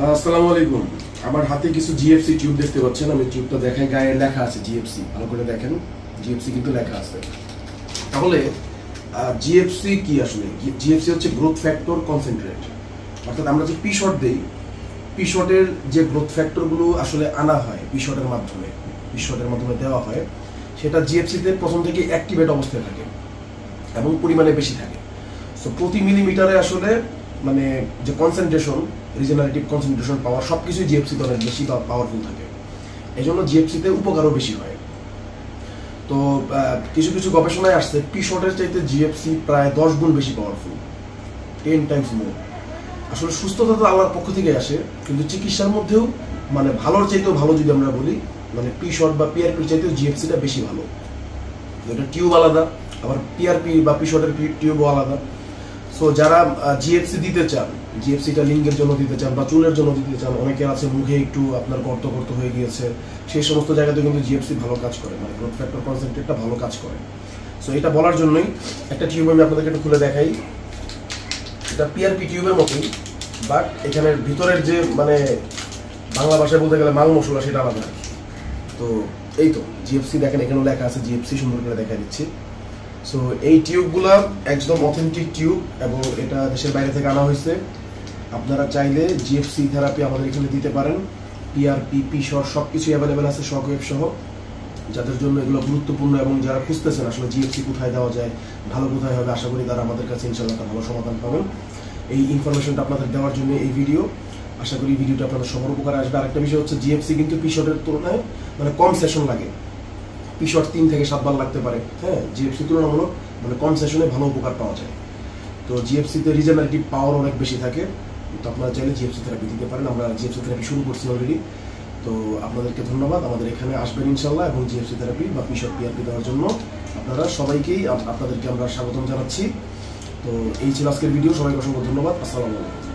আসসালামু আলাইকুম। আমার হাতে কিছু জিএফসি টিউব দেখতে পাচ্ছেন। আমি টিউবটা দেখাই, গায়ে লেখা আছে জিএফসি, ভালো করে দেখেন, জিএফসি কিন্তু লেখা আছে। তাহলে জিএফসি কি আসলে? জিএফসি হচ্ছে গ্রোথ ফ্যাক্টর কনসেন্ট্রেট, অর্থাৎ আমরা যে পি শট দেই, পি শটের যে গ্রোথ ফ্যাক্টরগুলো আসলে আনা হয় পি শটের মাধ্যমে দেওয়া হয়, সেটা জিএফসিতে প্রথম থেকে অ্যাক্টিভেট অবস্থায় থাকে এবং পরিমাণে বেশি থাকে। সো প্রতি মিলিমিটারে আসলে মানে যে কনসেন্ট্রেশন, রিজেনারেটিভ কনসেন্ট্রেশন পাওয়ার সবকিছুই জিএফসিতে অনেক বেশি বা পাওয়ারফুল থাকে। এই জন্য জিএফসিতে উপকারও বেশি হয়। তো কিছু কিছু গবেষণায় আসছে পি শটের চাইতে জিএফসি প্রায় 10 গুণ বেশি পাওয়ারফুল, 10 টাইমস মোর। আসলে সুস্থতা তো আল্লাহর পক্ষ থেকে আসে, কিন্তু চিকিৎসার মধ্যেও মানে ভালোর চাইতেও ভালো যদি আমরা বলি, মানে পি শট বা পিআরপির চাইতেও জিএফসিটা বেশি ভালো। এটা টিউব আলাদা, আবার পিআরপি বা পি শটের টিউবও আলাদা। সো যারা জিএফসি দিতে চান, জিএফসিটা লিঙ্গের জন্য দিতে চান বা চুলের জন্য দিতে চান, অনেকে আছে মুখে একটু আপনার গর্ত হয়ে গিয়েছে, সেই সমস্ত জায়গাতে কিন্তু জিএফসি ভালো কাজ করে, মানে গ্রোথ ফ্যাক্টর কনসেন্ট্রেটটা ভালো কাজ করে। সো এটা বলার জন্যই একটা টিউব আমি আপনাদেরকে একটু খুলে দেখাই। এটা পিআরপি টিউবের মতোই, বাট এখানের ভিতরের যে মানে বাংলা ভাষায় বলতে গেলে মাল মশলা, সেটা আলাদা। তো এই তো জিএফসি দেখেন, এখানেও লেখা আছে জিএফসি, সুন্দর করে দেখা দিচ্ছি। সো এই টিউবগুলা একদম অথেন্টিক টিউব এবং এটা দেশের বাইরে থেকে আনা হয়েছে। আপনারা চাইলে জিএফসি থেরাপি আমাদের এখানে দিতে পারেন। পিআরপি, পি শট সব কিছুই অ্যাভেলেবেল আছে, শক ওয়েভ সহ। যাদের জন্য এগুলো গুরুত্বপূর্ণ এবং যারা খুঁজতেছেন আসলে জিএফসি কোথায় দেওয়া যায়, ভালো কোথায় হবে, আশা করি তারা আমাদের কাছে ইনশাআল্লাহ একটা ভালো সমাধান পাবেন। এই ইনফরমেশনটা আপনাদের দেওয়ার জন্য এই ভিডিও। আশা করি ভিডিওটা আপনাদের সবার উপকারে আসবে। আরেকটা বিষয় হচ্ছে জিএফসি কিন্তু পি শটের তুলনায় মানে কম সেশন লাগে। পি শট 3 থেকে 7 বার লাগতে পারে, হ্যাঁ। জিএফসি তুলনামূলক মানে কম সেশনে ভালো উপকার পাওয়া যায়। তো জিএফসিতে রিজেনারেটিভ পাওয়ার অনেক বেশি থাকে। তো আপনারা চাইলে জিএফসি থেরাপি দিতে পারেন। আমরা জিএফসি থেরাপি শুরু করছি অলরেডি। তো আপনাদেরকে ধন্যবাদ, আমাদের এখানে আসবেন ইনশাল্লাহ, এবং জিএফসি থেরাপি বা পি শট পিআরপি দেওয়ার জন্য আপনারা সবাইকেই আপনাদেরকে আমরা স্বাগতম জানাচ্ছি। তো এই ছিল আজকের ভিডিও। সবাইকে অসংখ্য ধন্যবাদ। আসসালামু আলাইকুম।